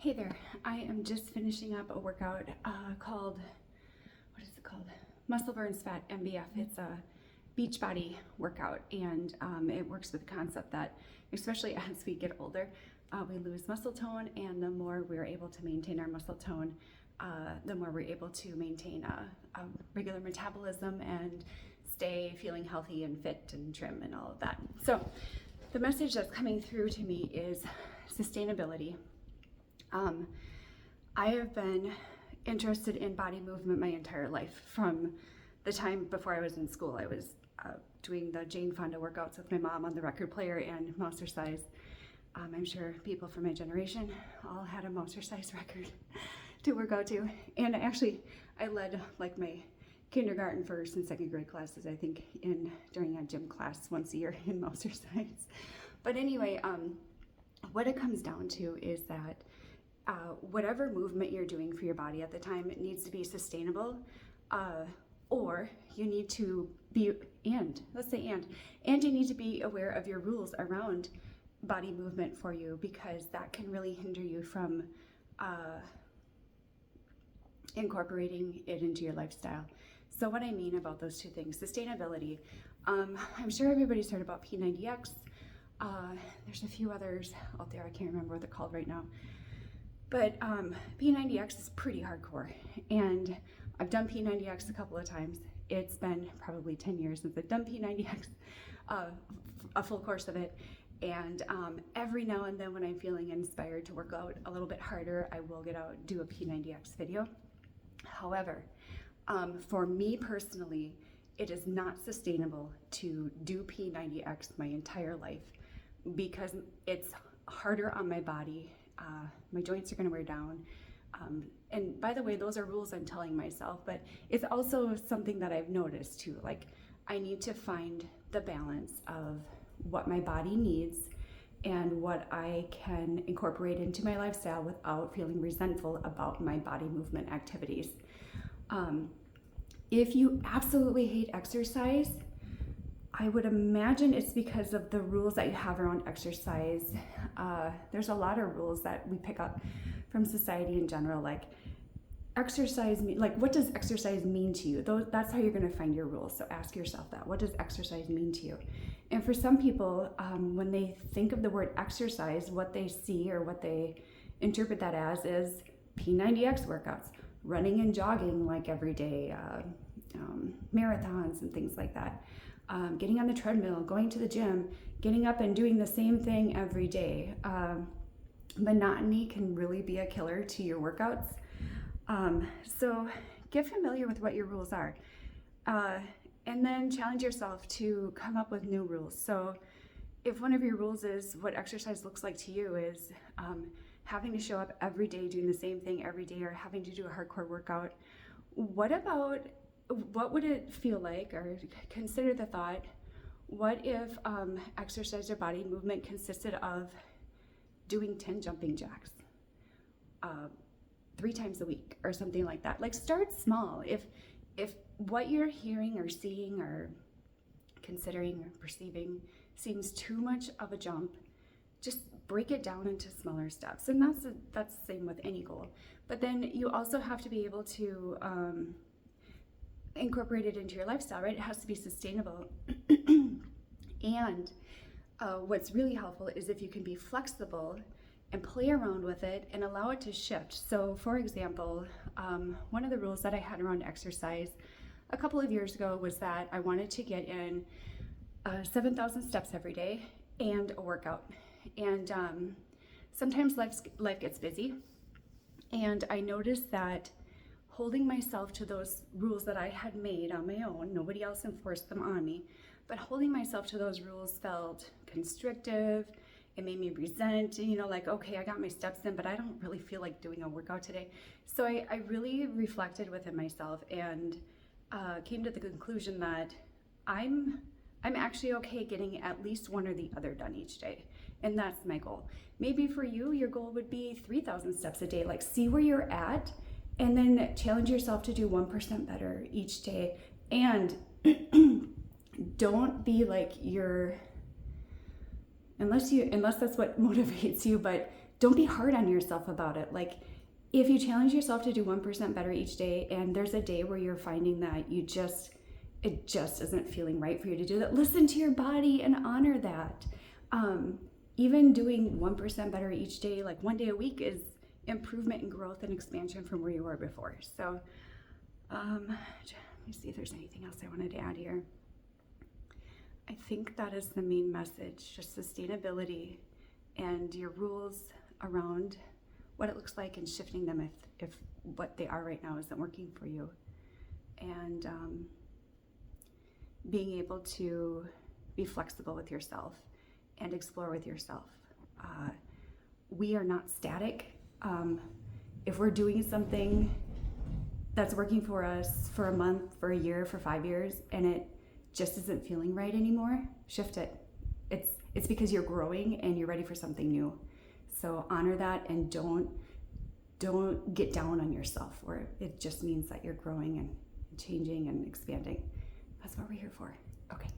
Hey there, I am just finishing up a workout called, what is it called? Muscle Burns Fat MBF. It's a beach body workout, and it works with the concept that, especially as we get older, we lose muscle tone, and the more we're able to maintain our muscle tone, the more we're able to maintain a regular metabolism and stay feeling healthy and fit and trim and all of that. So the message that's coming through to me is sustainability. I have been interested in body movement my entire life. From the time before I was in school, I was doing the Jane Fonda workouts with my mom on the record player and Mousercise. I'm sure people from my generation all had a Mousercise record to work out to. And actually, I led like my kindergarten, first and second grade classes, I think, during a gym class once a year in Mousercise. But anyway, what it comes down to is that whatever movement you're doing for your body at the time, it needs to be sustainable, or you need to be, and you need to be aware of your rules around body movement for you, because that can really hinder you from incorporating it into your lifestyle. So what I mean about those two things, sustainability, I'm sure everybody's heard about P90X. There's a few others out there, I can't remember what they're called right now. But P90X is pretty hardcore, and I've done P90X a couple of times. It's been probably 10 years since I've done P90X, a full course of it. And every now and then when I'm feeling inspired to work out a little bit harder, I will get out and do a P90X video. However, for me personally, it is not sustainable to do P90X my entire life, because it's harder on my body. My joints are going to wear down. And by the way, those are rules I'm telling myself, but it's also something that I've noticed too. Like, I need to find the balance of what my body needs and what I can incorporate into my lifestyle without feeling resentful about my body movement activities. If you absolutely hate exercise, I would imagine it's because of the rules that you have around exercise. There's a lot of rules that we pick up from society in general, like exercise, like what does exercise mean to you? That's how you're gonna find your rules. So ask yourself that, what does exercise mean to you? And for some people, when they think of the word exercise, what they see or what they interpret that as is P90X workouts, running and jogging like every day, marathons and things like that. Getting on the treadmill, going to the gym, getting up and doing the same thing every day. Monotony can really be a killer to your workouts. So get familiar with what your rules are. And then challenge yourself to come up with new rules. So if one of your rules is what exercise looks like to you is having to show up every day doing the same thing every day, or having to do a hardcore workout, what would it feel like, or consider the thought, what if exercise or body movement consisted of doing 10 jumping jacks 3 times a week or something like that? Like, start small. If what you're hearing or seeing or considering or perceiving seems too much of a jump, just break it down into smaller steps. And that's the same with any goal. But then you also have to be able to incorporate it into your lifestyle, right? It has to be sustainable. And what's really helpful is if you can be flexible and play around with it and allow it to shift. So for example, one of the rules that I had around exercise a couple of years ago was that I wanted to get in 7,000 steps every day and a workout. And sometimes life gets busy, and I noticed that holding myself to those rules that I had made on my own, nobody else enforced them on me, but holding myself to those rules felt constrictive. It made me resent, like, okay, I got my steps in, but I don't really feel like doing a workout today. So I really reflected within myself and came to the conclusion that I'm actually okay getting at least one or the other done each day. And that's my goal. Maybe for you, your goal would be 3,000 steps a day. Like, see where you're at, and then challenge yourself to do 1% better each day. And don't be like unless that's what motivates you, but don't be hard on yourself about it. Like, if you challenge yourself to do 1% better each day, and there's a day where you're finding that it just isn't feeling right for you to do that, listen to your body and honor that. Even doing 1% better each day, like one day a week, is improvement and growth and expansion from where you were before. So let me see if there's anything else I wanted to add here. I think that is the main message, just sustainability and your rules around what it looks like and shifting them if what they are right now isn't working for you. And being able to be flexible with yourself and explore with yourself. We are not static. If we're doing something that's working for us for a month, for a year, for 5 years, and it just isn't feeling right anymore, shift it. It's because you're growing and you're ready for something new. So honor that, and don't get down on yourself, or it just means that you're growing and changing and expanding. That's what we're here for. Okay.